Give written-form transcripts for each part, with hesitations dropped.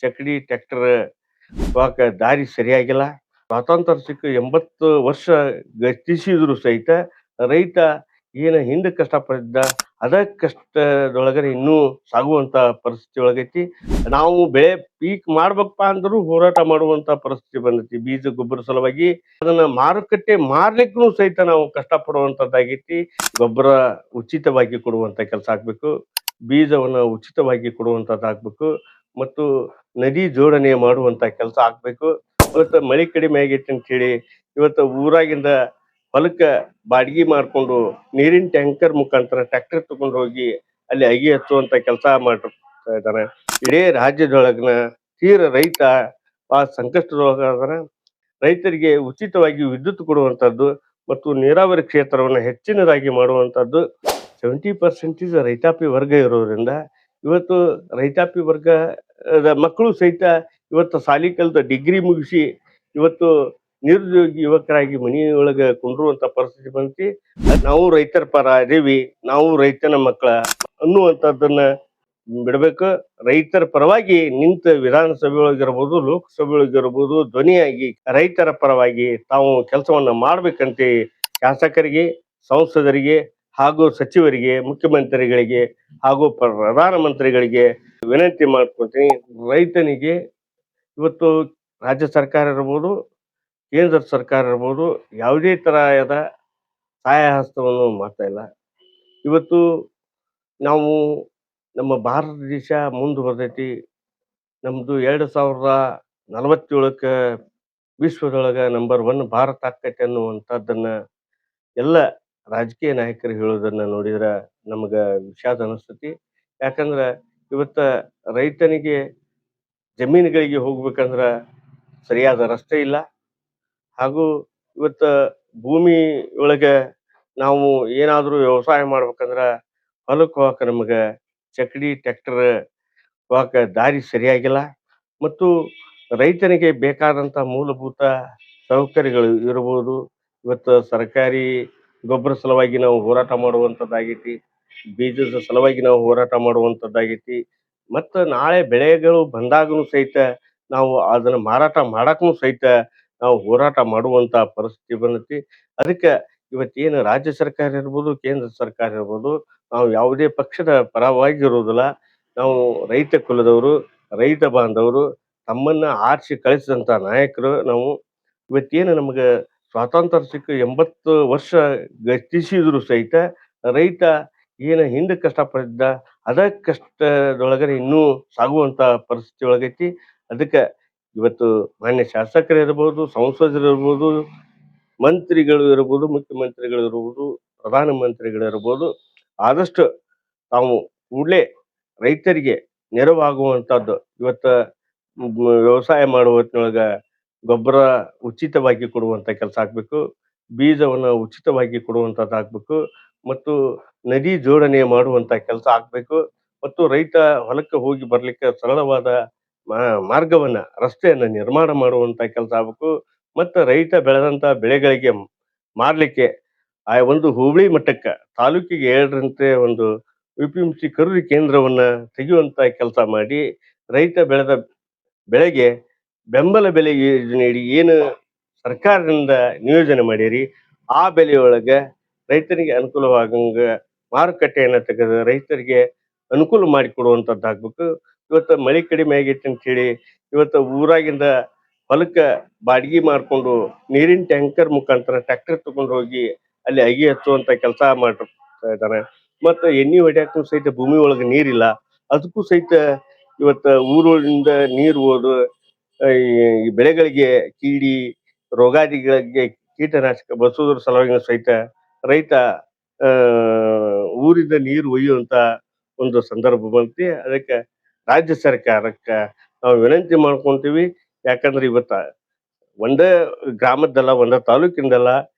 ಚಕ್ಡಿ tractor ಹೋಗಾಕ ದಾರಿ ಸರಿಯಾಗಿಲ್ಲ. ಸ್ವಾತಂತ್ರ್ಯ ಸಿಕ್ಕ 80 ವರ್ಷ ಗತಿಸಿದ್ರು ಸಹಿತ ರೈತ ಏನು ಹಿಂದೆ ಕಷ್ಟಪಟ್ಟಿದ್ದ ಅದ ಕಷ್ಟದೊಳಗನೆ ಇನ್ನೂ ಸಾಗುವಂತ ಪರಿಸ್ಥಿತಿ ಒಳಗೈತಿ. ನಾವು ಬೆಳೆ ಪೀಕ್ ಮಾಡ್ಬೇಕಪ್ಪ ಅಂದ್ರೂ ಹೋರಾಟ ಮಾಡುವಂತ ಪರಿಸ್ಥಿತಿ ಬಂದೈತಿ. ಬೀಜ ಗೊಬ್ಬರ ಸಲುವಾಗಿ ಅದನ್ನ ಮಾರುಕಟ್ಟೆ ಮಾರ್ಲಿಕ್ಕೂ ಸಹಿತ ನಾವು ಕಷ್ಟಪಡುವಂತದ್ದಾಗೈತಿ. ಗೊಬ್ಬರ ಉಚಿತವಾಗಿ ಕೊಡುವಂತ ಕೆಲಸ ಆಗ್ಬೇಕು, ಬೀಜವನ್ನ ಉಚಿತವಾಗಿ ಕೊಡುವಂತದ್ದಾಗ್ಬೇಕು ಮತ್ತು ನದಿ ಜೋಡಣೆ ಮಾಡುವಂತ ಕೆಲಸ ಆಗ್ಬೇಕು. ಇವತ್ತು ಮಳೆ ಕಡಿಮೆ ಆಗೈತಿ ಅಂತ ಹೇಳಿ ಇವತ್ತು ಊರಾಗಿಂದ ಹೊಲಕ್ಕ ಬಾಡಿಗೆ ಮಾಡ್ಕೊಂಡು ನೀರಿನ ಟ್ಯಾಂಕರ್ ಮುಖಾಂತರ ಟ್ರ್ಯಾಕ್ಟರ್ ತಗೊಂಡು ಹೋಗಿ ಅಲ್ಲಿ ಅಗಿ ಹಚ್ಚುವಂತ ಕೆಲಸ ಮಾಡ್ತಾ ಇದ್ದಾನೆ. ಇಡೀ ರಾಜ್ಯದೊಳಗಿನ ತೀರ ರೈತ ಆ ಸಂಕಷ್ಟದೊಳಗಾದ್ರೆ ರೈತರಿಗೆ ಉಚಿತವಾಗಿ ವಿದ್ಯುತ್ ಕೊಡುವಂಥದ್ದು ಮತ್ತು ನೀರಾವರಿ ಕ್ಷೇತ್ರವನ್ನು ಹೆಚ್ಚಿನದಾಗಿ ಮಾಡುವಂಥದ್ದು 70% ರೈತಾಪಿ ವರ್ಗ ಇರೋದ್ರಿಂದ ಇವತ್ತು ರೈತಾಪಿ ವರ್ಗದ ಮಕ್ಕಳು ಸಹಿತ ಇವತ್ತು ಸಾಲಿ ಕಲ್ತ ಡಿಗ್ರಿ ಮುಗಿಸಿ ಇವತ್ತು ನಿರುದ್ಯೋಗಿ ಯುವಕರಾಗಿ ಮನೆಯೊಳಗೆ ಕುಂಡ್ರುವಂತ ಪರಿಸ್ಥಿತಿ ಬಂತಿ. ನಾವು ರೈತರ ಪರ ಅದೀವಿ, ನಾವು ರೈತನ ಮಕ್ಕಳ ಅನ್ನುವಂಥದ್ದನ್ನ ಬಿಡಬೇಕು. ರೈತರ ಪರವಾಗಿ ನಿಂತ ವಿಧಾನಸಭೆ ಒಳಗಿರ್ಬೋದು, ಲೋಕಸಭೆ ಒಳಗಿರ್ಬೋದು ಧ್ವನಿಯಾಗಿ ರೈತರ ಪರವಾಗಿ ತಾವು ಕೆಲಸವನ್ನ ಮಾಡ್ಬೇಕಂತ ಶಾಸಕರಿಗೆ, ಸಂಸದರಿಗೆ ಹಾಗೂ ಸಚಿವರಿಗೆ, ಮುಖ್ಯಮಂತ್ರಿಗಳಿಗೆ ಹಾಗೂ ಪ್ರಧಾನಮಂತ್ರಿಗಳಿಗೆ ವಿನಂತಿ ಮಾಡ್ಕೊತೀನಿ. ರೈತನಿಗೆ ಇವತ್ತು ರಾಜ್ಯ ಸರ್ಕಾರ ಇರ್ಬೋದು, ಕೇಂದ್ರ ಸರ್ಕಾರ ಇರ್ಬೋದು ಯಾವುದೇ ತರಹದ ಸಹಾಯ ಹಸ್ತವನ್ನು ಮಾಡ್ತಾ ಇಲ್ಲ. ಇವತ್ತು ನಾವು ನಮ್ಮ ಭಾರತ ದೇಶ ಮುಂದುವರೆದೈತಿ. ನಮ್ದು 2047ಕ್ಕೆ ವಿಶ್ವದೊಳಗ ನಂಬರ್ 1 ಭಾರತ ಆಕ್ಕೈತಿ ಅನ್ನುವಂಥದ್ದನ್ನ ಎಲ್ಲ ರಾಜಕೀಯ ನಾಯಕರು ಹೇಳೋದನ್ನ ನೋಡಿದ್ರ ನಮಗ ವಿಷಾದ ಅನಿಸ್ತತಿ. ಯಾಕಂದ್ರ ಇವತ್ತ ರೈತನಿಗೆ ಜಮೀನುಗಳಿಗೆ ಹೋಗ್ಬೇಕಂದ್ರ ಸರಿಯಾದ ರಸ್ತೆ ಇಲ್ಲ. ಹಾಗೂ ಇವತ್ತ ಭೂಮಿ ಒಳಗ ನಾವು ಏನಾದರೂ ವ್ಯವಸಾಯ ಮಾಡ್ಬೇಕಂದ್ರ ಹೊಲಕ್ಕೆ ಹೋಗಾಕ ನಮಗ ಚಕ್ಡಿ ಟ್ರ್ಯಾಕ್ಟರ್ ಹೋಗಾಕ ದಾರಿ ಸರಿಯಾಗಿಲ್ಲ ಮತ್ತು ರೈತನಿಗೆ ಬೇಕಾದಂಥ ಮೂಲಭೂತ ಸೌಕರ್ಯಗಳು ಇರ್ಬೋದು. ಇವತ್ತು ಸರ್ಕಾರಿ ಗೊಬ್ಬರ ಸಲುವಾಗಿ ನಾವು ಹೋರಾಟ ಮಾಡುವಂಥದ್ದಾಗೈತಿ, ಬೀಜದ ಸಲುವಾಗಿ ನಾವು ಹೋರಾಟ ಮಾಡುವಂಥದ್ದಾಗೈತಿ ಮತ್ತು ನಾಳೆ ಬೆಳೆಗಳು ಬಂದಾಗಲೂ ಸಹಿತ ನಾವು ಅದನ್ನ ಮಾರಾಟ ಮಾಡಕ್ಕೂ ಸಹಿತ ನಾವು ಹೋರಾಟ ಮಾಡುವಂತ ಪರಿಸ್ಥಿತಿ ಬಂದೈತಿ. ಅದಕ್ಕೆ ಇವತ್ತೇನು ರಾಜ್ಯ ಸರ್ಕಾರ ಇರ್ಬೋದು, ಕೇಂದ್ರ ಸರ್ಕಾರ ಇರ್ಬೋದು, ನಾವು ಯಾವುದೇ ಪಕ್ಷದ ಪರವಾಗಿರುವುದಿಲ್ಲ. ನಾವು ರೈತ ಕುಲದವರು, ರೈತ ಬಾಂಧವರು, ತಮ್ಮನ್ನ ಆರಿಸಿ ಕಳಿಸಿದಂತ ನಾಯಕರು ನಾವು. ಇವತ್ತೇನು ನಮಗೆ ಸ್ವಾತಂತ್ರ್ಯ ಸಿಕ್ಕ 80 ವರ್ಷ ಗತಿಸಿದ್ರು ಸಹಿತ ರೈತ ಏನು ಹಿಂದೆ ಕಷ್ಟಪಟ್ಟಿದ್ದ ಅದ ಕಷ್ಟದೊಳಗನೆ ಇನ್ನೂ ಸಾಗುವಂತ ಪರಿಸ್ಥಿತಿ ಒಳಗೈತಿ. ಅದಕ್ಕೆ ಇವತ್ತು ಮಾನ್ಯ ಶಾಸಕರು ಇರ್ಬೋದು, ಸಂಸದರು ಇರ್ಬೋದು, ಮಂತ್ರಿಗಳು ಇರ್ಬೋದು, ಮುಖ್ಯಮಂತ್ರಿಗಳು ಇರ್ಬೋದು, ಪ್ರಧಾನಮಂತ್ರಿಗಳು ಇರ್ಬೋದು, ಆದಷ್ಟು ತಾವು ಕೂಡಲೇ ರೈತರಿಗೆ ನೆರವಾಗುವಂಥದ್ದು. ಇವತ್ತ ವ್ಯವಸಾಯ ಮಾಡುವ ಹೊತ್ತಿನೊಳಗ ಗೊಬ್ಬರ ಉಚಿತವಾಗಿ ಕೊಡುವಂತ ಕೆಲಸ ಆಗ್ಬೇಕು, ಬೀಜವನ್ನ ಉಚಿತವಾಗಿ ಕೊಡುವಂಥದ್ದಾಗ್ಬೇಕು ಮತ್ತು ನದಿ ಜೋಡಣೆ ಮಾಡುವಂತ ಕೆಲಸ ಆಗ್ಬೇಕು ಮತ್ತು ರೈತ ಹೊಲಕ್ಕೆ ಹೋಗಿ ಬರ್ಲಿಕ್ಕೆ ಸರಳವಾದ ಮಾರ್ಗವನ್ನ, ರಸ್ತೆಯನ್ನ ನಿರ್ಮಾಣ ಮಾಡುವಂತ ಕೆಲಸ ಆಗ್ಬೇಕು ಮತ್ತು ರೈತ ಬೆಳೆದಂತ ಬೆಳೆಗಳಿಗೆ ಮಾರ್ಲಿಕ್ಕೆ ಆ ಒಂದು ಹೋಬಳಿ ಮಟ್ಟಕ್ಕ ತಾಲೂಕಿಗೆ 7ರಂತೆ ಒಂದು UPMC ಖರೀದಿ ಕೇಂದ್ರವನ್ನ ತೆಗೆಯುವಂತ ಕೆಲಸ ಮಾಡಿ ರೈತ ಬೆಳೆದ ಬೆಳೆಗೆ ಬೆಂಬಲ ಬೆಲೆ ನೀಡಿ ಏನು ಸರ್ಕಾರದಿಂದ ನಿಯೋಜನೆ ಮಾಡಿರಿ ಆ ಬೆಲೆಯೊಳಗೆ ರೈತರಿಗೆ ಅನುಕೂಲವಾಗಂಗ ಮಾರುಕಟ್ಟೆಯನ್ನು ತೆಗೆದು ರೈತರಿಗೆ ಅನುಕೂಲ ಮಾಡಿಕೊಡುವಂಥದ್ದಾಗ್ಬೇಕು. ಇವತ್ತು ಮಳೆ ಕಡಿಮೆ ಆಗೈತಿ ಅಂತ ಹೇಳಿ ಇವತ್ತು ಊರಾಗಿಂದ ಹೊಲಕ್ಕೆ ಬಾಡಿಗೆ ಮಾಡ್ಕೊಂಡು ನೀರಿನ ಟ್ಯಾಂಕರ್ ಮುಖಾಂತರ ಟ್ರ್ಯಾಕ್ಟರ್ ತಗೊಂಡು ಹೋಗಿ ಅಲ್ಲಿ ಅಗಿ ಹಚ್ಚುವಂತ ಕೆಲಸ ಮಾಡ್ತಾ ಇದ್ದಾನೆ. ಮತ್ತು ಎಣ್ಣೆ ಹೊಡ್ಯಾಕೂ ಸಹಿತ ಭೂಮಿ ಒಳಗೆ ನೀರಿಲ್ಲ, ಅದಕ್ಕೂ ಸಹಿತ ಇವತ್ತು ಊರಿಂದ ನೀರು ಹೋದು ಈ ಬೆಳೆಗಳಿಗೆ ಕೀಡಿ ರೋಗಾದಿಗಳಿಗೆ ಕೀಟನಾಶಕ ಬಳಸೋದ್ರ ಸಲುವಾಗಿ ಸಹಿತ ರೈತ ಊರಿಂದ ನೀರು ಒಯ್ಯುವಂತ ಒಂದು ಸಂದರ್ಭ ಬಂತಿ. ಅದಕ್ಕೆ ರಾಜ್ಯ ಸರ್ಕಾರಕ್ಕೆ ನಾವು ವಿನಂತಿ ಮಾಡ್ಕೊಂತೀವಿ. ಯಾಕಂದ್ರೆ ಇವತ್ತ ಒಂದೇ ಗ್ರಾಮದ್ದಲ್ಲ, ಒಂದೇ ತಾಲೂಕಿಂದಲ್ಲ,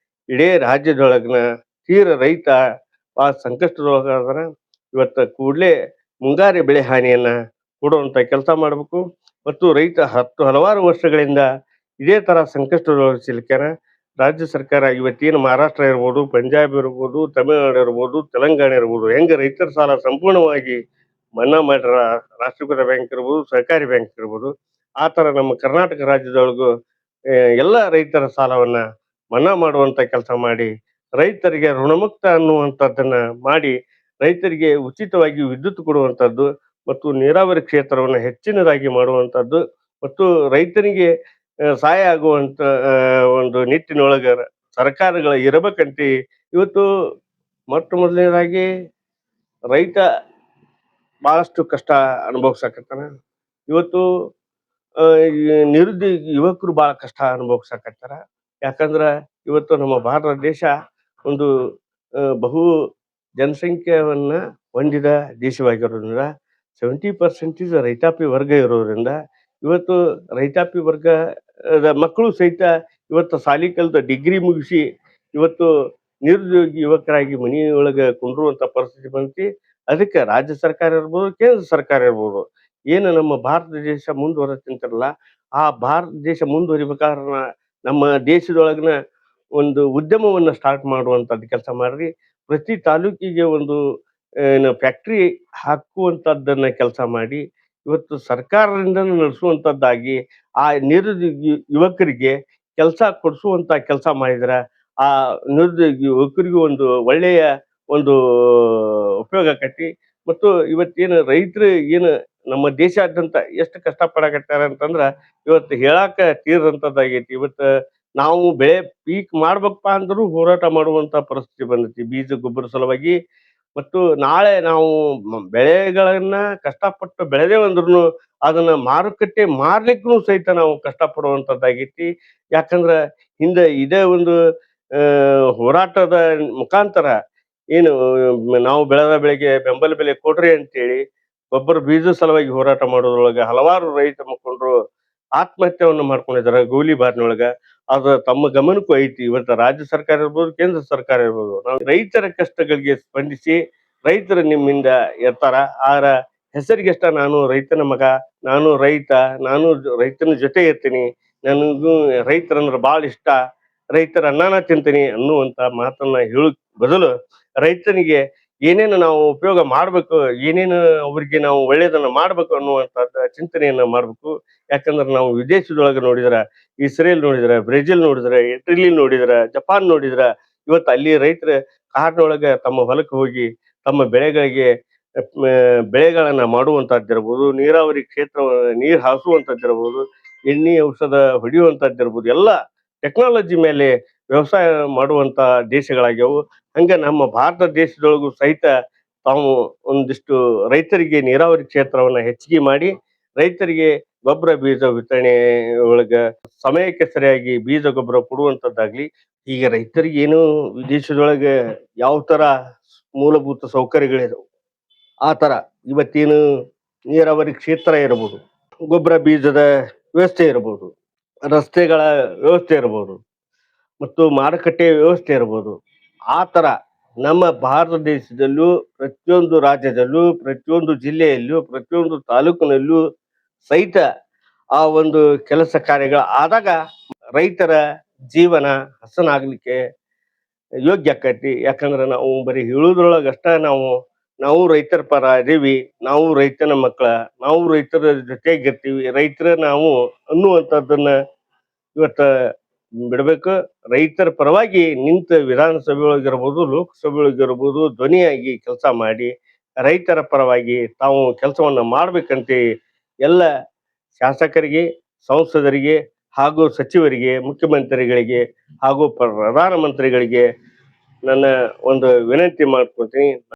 ಇಡೀ ರಾಜ್ಯದೊಳಗಿನ ತೀರ ರೈತ ಆ ಸಂಕಷ್ಟದೊಳಗಾದ್ರೆ ಇವತ್ತ ಕೂಡಲೇ ಮುಂಗಾರಿ ಬೆಳೆ ಹಾನಿಯನ್ನ ಕೊಡುವಂತ ಕೆಲಸ ಮಾಡಬೇಕು ಮತ್ತು ರೈತ ಹಲವಾರು ವರ್ಷಗಳಿಂದ ಇದೇ ತರ ಸಂಕಷ್ಟದೊಳಗೆ ಸಿಲುಕ್ಯಾನ. ರಾಜ್ಯ ಸರ್ಕಾರ ಇವತ್ತೇನು ಮಹಾರಾಷ್ಟ್ರ ಇರ್ಬೋದು, ಪಂಜಾಬ್ ಇರ್ಬೋದು, ತಮಿಳುನಾಡು ಇರ್ಬೋದು, ತೆಲಂಗಾಣ ಇರ್ಬೋದು, ಹೆಂಗೆ ರೈತರ ಸಾಲ ಸಂಪೂರ್ಣವಾಗಿ ಮನ್ನಾ ಮಾಡ್ಯಾರ. ರಾಷ್ಟ್ರೀಕೃತ ಬ್ಯಾಂಕ್ ಇರ್ಬೋದು, ಸಹಕಾರಿ ಬ್ಯಾಂಕ್ ಇರ್ಬೋದು. ಆ ತರ ನಮ್ಮ ಕರ್ನಾಟಕ ರಾಜ್ಯದೊಳಗೂ ಎಲ್ಲ ರೈತರ ಸಾಲವನ್ನ ಮನ್ನಾ ಮಾಡುವಂತ ಕೆಲಸ ಮಾಡಿ, ರೈತರಿಗೆ ಋಣಮುಕ್ತ ಅನ್ನುವಂಥದ್ದನ್ನ ಮಾಡಿ, ರೈತರಿಗೆ ಉಚಿತವಾಗಿ ವಿದ್ಯುತ್ ಕೊಡುವಂಥದ್ದು ಮತ್ತು ನೀರಾವರಿ ಕ್ಷೇತ್ರವನ್ನ ಹೆಚ್ಚಿನದಾಗಿ ಮಾಡುವಂಥದ್ದು ಮತ್ತು ರೈತನಿಗೆ ಸಹಾಯ ಆಗುವಂತ ಒಂದು ನಿಟ್ಟಿನೊಳಗ ಸರ್ಕಾರಗಳು ಇರಬೇಕಂತ ಇವತ್ತು ಮೊಟ್ಟ ಮೊದಲನೇದಾಗಿ ರೈತ ಬಹಳಷ್ಟು ಕಷ್ಟ ಅನುಭವಿಸಾಕತ್ತಾನ. ಇವತ್ತು ಆ, ಈ ನಿರುದ್ಯೋಗಿ ಯುವಕರು ಬಹಳ ಕಷ್ಟ ಅನುಭವಿಸಾಕತ್ತಾರ. ಯಾಕಂದ್ರ ಇವತ್ತು ನಮ್ಮ ಭಾರತ ದೇಶ ಒಂದು ಬಹು ಜನಸಂಖ್ಯೆಯನ್ನ ಹೊಂದಿದ ದೇಶವಾಗಿರೋದ್ರಿಂದ 70% ರೈತಾಪಿ ವರ್ಗ ಇರೋದ್ರಿಂದ ಇವತ್ತು ರೈತಾಪಿ ವರ್ಗದ ಮಕ್ಕಳು ಸಹಿತ ಇವತ್ತು ಶಾಲಿ ಕಲ್ತು ಡಿಗ್ರಿ ಮುಗಿಸಿ ಇವತ್ತು ನಿರುದ್ಯೋಗಿ ಯುವಕರಾಗಿ ಮನೆಯೊಳಗ ಕುಂಡ್ರುವಂತ ಪರಿಸ್ಥಿತಿ ಬಂತಿ. ಅದಕ್ಕೆ ರಾಜ್ಯ ಸರ್ಕಾರ ಇರ್ಬೋದು, ಕೇಂದ್ರ ಸರ್ಕಾರ ಇರ್ಬೋದು, ಏನು ನಮ್ಮ ಭಾರತ ದೇಶ ಮುಂದುವರೆದಂತಾರಲ್ಲ, ಆ ಭಾರತ ದೇಶ ಮುಂದುವರಿಬೇಕಾದ್ರ ನಮ್ಮ ದೇಶದೊಳಗಿನ ಒಂದು ಉದ್ಯಮವನ್ನ ಸ್ಟಾರ್ಟ್ ಮಾಡುವಂಥದ್ದು ಕೆಲಸ ಮಾಡ್ರಿ. ಪ್ರತಿ ತಾಲೂಕಿಗೆ ಒಂದು ಏನು ಫ್ಯಾಕ್ಟ್ರಿ ಹಾಕುವಂಥದ್ದನ್ನ ಕೆಲಸ ಮಾಡಿ, ಇವತ್ತು ಸರ್ಕಾರದಿಂದನೂ ನಡೆಸುವಂಥದ್ದಾಗಿ ಆ ನಿರುದ್ಯೋಗಿ ಯುವಕರಿಗೆ ಕೆಲಸ ಕೊಡಿಸುವಂತ ಕೆಲಸ ಮಾಡಿದ್ರ ಆ ನಿರುದ್ಯೋಗಿ ಯುವಕರಿಗೂ ಒಂದು ಒಳ್ಳೆಯ ಒಂದು ಉಪಯೋಗ ಆಕತಿ. ಮತ್ತು ಇವತ್ತೇನು ರೈತರು ಏನು ನಮ್ಮ ದೇಶಾದ್ಯಂತ ಎಷ್ಟು ಕಷ್ಟ ಪಡಕತ್ತಾರ ಅಂತಂದ್ರ ಇವತ್ತು ಹೇಳಾಕ ತೀರದಂಥದ್ದಾಗೈತಿ. ಇವತ್ತು ನಾವು ಬೆಳೆ ಪೀಕ್ ಮಾಡ್ಬೇಕಪ್ಪ ಅಂದ್ರೂ ಹೋರಾಟ ಮಾಡುವಂತ ಪರಿಸ್ಥಿತಿ ಬಂದೈತಿ ಬೀಜ ಗೊಬ್ಬರ ಸಲುವಾಗಿ. ಮತ್ತು ನಾಳೆ ನಾವು ಬೆಳೆಗಳನ್ನ ಕಷ್ಟಪಟ್ಟು ಬೆಳೆದೇವು ಅಂದ್ರೂ ಅದನ್ನ ಮಾರುಕಟ್ಟೆ ಮಾರ್ಲಿಕ್ಕೂ ಸಹಿತ ನಾವು ಕಷ್ಟಪಡುವಂಥದ್ದಾಗೈತಿ. ಯಾಕಂದ್ರ ಹಿಂದೆ ಇದೇ ಒಂದು ಹೋರಾಟದ ಮುಖಾಂತರ ಏನು ನಾವು ಬೆಳೆದ ಬೆಳೆಗೆ ಬೆಂಬಲ ಬೆಲೆ ಕೊಡ್ರಿ ಅಂತೇಳಿ ಗೊಬ್ಬರ ಬೀಜದ ಸಲುವಾಗಿ ಹೋರಾಟ ಮಾಡೋದ್ರೊಳಗ ಹಲವಾರು ರೈತ ಮುಖಂಡರು ಆತ್ಮಹತ್ಯೆಯನ್ನು ಮಾಡ್ಕೊಂಡಿದ್ದಾರೆ ಗೋಲಿಬಾರ್ನೊಳಗ. ಅದು ತಮ್ಮ ಗಮನಕ್ಕೂ ಐತಿ. ಇವತ್ತು ರಾಜ್ಯ ಸರ್ಕಾರ ಇರ್ಬೋದು, ಕೇಂದ್ರ ಸರ್ಕಾರ ಇರ್ಬೋದು, ನಾವು ರೈತರ ಕಷ್ಟಗಳಿಗೆ ಸ್ಪಂದಿಸಿ ರೈತರು ನಿಮ್ಮಿಂದ ಇರ್ತಾರ. ಆರ ಹೆಸರಿಗೆಷ್ಟ ನಾನು ರೈತನ ಮಗ, ನಾನು ರೈತ, ನಾನು ರೈತನ ಜೊತೆ ಇರ್ತೀನಿ, ನನಗೂ ರೈತರಂದ್ರೆ ಭಾಳ ಇಷ್ಟ, ರೈತರ ಅನ್ನನ ತಿಂತೀನಿ ಅನ್ನುವಂತ ಮಾತನ್ನ ಹೇಳೋಕ್ ಬದಲು ರೈತನಿಗೆ ಏನೇನು ನಾವು ಉಪಯೋಗ ಮಾಡ್ಬೇಕು, ಏನೇನು ಅವ್ರಿಗೆ ನಾವು ಒಳ್ಳೇದನ್ನ ಮಾಡ್ಬೇಕು ಅನ್ನುವಂಥದ್ದು ಚಿಂತನೆಯನ್ನ ಮಾಡ್ಬೇಕು. ಯಾಕಂದ್ರೆ ನಾವು ವಿದೇಶದೊಳಗೆ ನೋಡಿದ್ರ, ಇಸ್ರೇಲ್ ನೋಡಿದ್ರ, ಬ್ರೆಜಿಲ್ ನೋಡಿದ್ರ, ಇಟಲಿ ನೋಡಿದ್ರ, ಜಪಾನ್ ನೋಡಿದ್ರ, ಇವತ್ತು ಅಲ್ಲಿ ರೈತರ ಕಾಡಿನೊಳಗೆ ತಮ್ಮ ಹೊಲಕ್ಕೆ ಹೋಗಿ ತಮ್ಮ ಬೆಳೆಗಳಿಗೆ ಬೆಳೆಗಳನ್ನ ಮಾಡುವಂತದ್ದಿರ್ಬೋದು, ನೀರಾವರಿ ಕ್ಷೇತ್ರ ನೀರು ಹಾಸುವಂತದ್ದಿರ್ಬೋದು, ಎಣ್ಣೆ ಔಷಧ ಹೊಡೆಯುವಂತದ್ದಿರ್ಬೋದು, ಎಲ್ಲ ಟೆಕ್ನಾಲಜಿ ಮೇಲೆ ವ್ಯವಸಾಯ ಮಾಡುವಂತ ದೇಶಗಳಾಗ್ಯಾವು. ಹಂಗ ನಮ್ಮ ಭಾರತ ದೇಶದೊಳಗೂ ಸಹಿತ ತಾವು ಒಂದಿಷ್ಟು ರೈತರಿಗೆ ನೀರಾವರಿ ಕ್ಷೇತ್ರವನ್ನ ಹೆಚ್ಚಿಗೆ ಮಾಡಿ ರೈತರಿಗೆ ಗೊಬ್ಬರ ಬೀಜ ವಿತರಣೆ ಒಳಗ ಸಮಯಕ್ಕೆ ಸರಿಯಾಗಿ ಬೀಜ ಗೊಬ್ಬರ ಕೊಡುವಂತದ್ದಾಗ್ಲಿ. ಈಗ ರೈತರಿಗೆ ಏನು ವಿದೇಶದೊಳಗೆ ಯಾವ ತರ ಮೂಲಭೂತ ಸೌಕರ್ಯಗಳಿದಾವೆ ಆ ತರ ಇವತ್ತೇನು ನೀರಾವರಿ ಕ್ಷೇತ್ರ ಇರಬಹುದು, ಗೊಬ್ಬರ ಬೀಜದ ವ್ಯವಸ್ಥೆ ಇರಬಹುದು, ರಸ್ತೆಗಳ ವ್ಯವಸ್ಥೆ ಇರಬಹುದು ಮತ್ತು ಮಾರುಕಟ್ಟೆ ವ್ಯವಸ್ಥೆ ಇರಬಹುದು. ಆ ತರ ನಮ್ಮ ಭಾರತ ದೇಶದಲ್ಲೂ ಪ್ರತಿಯೊಂದು ರಾಜ್ಯದಲ್ಲೂ, ಪ್ರತಿಯೊಂದು ಜಿಲ್ಲೆಯಲ್ಲೂ, ಪ್ರತಿಯೊಂದು ತಾಲೂಕಿನಲ್ಲೂ ಸಹಿತ ಆ ಒಂದು ಕೆಲಸ ಕಾರ್ಯಗಳು ಆದಾಗ ರೈತರ ಜೀವನ ಹಸನಾಗ್ಲಿಕ್ಕೆ ಯೋಗ್ಯ ಆಕೈತಿ. ಯಾಕಂದ್ರೆ ನಾವು ಬರೀ ಹೇಳುದ್ರೊಳಗಷ್ಟ ನಾವು ರೈತರ ಪರ ಅದೀವಿ, ನಾವು ರೈತನ ಮಕ್ಕಳ, ನಾವು ರೈತರ ಜೊತೆಗಿರ್ತೀವಿ, ರೈತರ ನಾವು ಅನ್ನುವಂಥದ್ದನ್ನ ಇವತ್ತ ಬಿಡಬೇಕು. ರೈತರ ಪರವಾಗಿ ನಿಂತ ವಿಧಾನಸಭೆ ಒಳಗಿರ್ಬೋದು, ಲೋಕಸಭೆ ಒಳಗಿರ್ಬೋದು ಧ್ವನಿಯಾಗಿ ಕೆಲಸ ಮಾಡಿ ರೈತರ ಪರವಾಗಿ ತಾವು ಕೆಲಸವನ್ನ ಮಾಡ್ಬೇಕಂತ ಎಲ್ಲ ಶಾಸಕರಿಗೆ, ಸಂಸದರಿಗೆ ಹಾಗೂ ಸಚಿವರಿಗೆ, ಮುಖ್ಯಮಂತ್ರಿಗಳಿಗೆ ಹಾಗೂ ಪ್ರಧಾನಮಂತ್ರಿಗಳಿಗೆ ನನ್ನ ಒಂದು ವಿನಂತಿ ಮಾಡ್ಕೊತೀನಿ.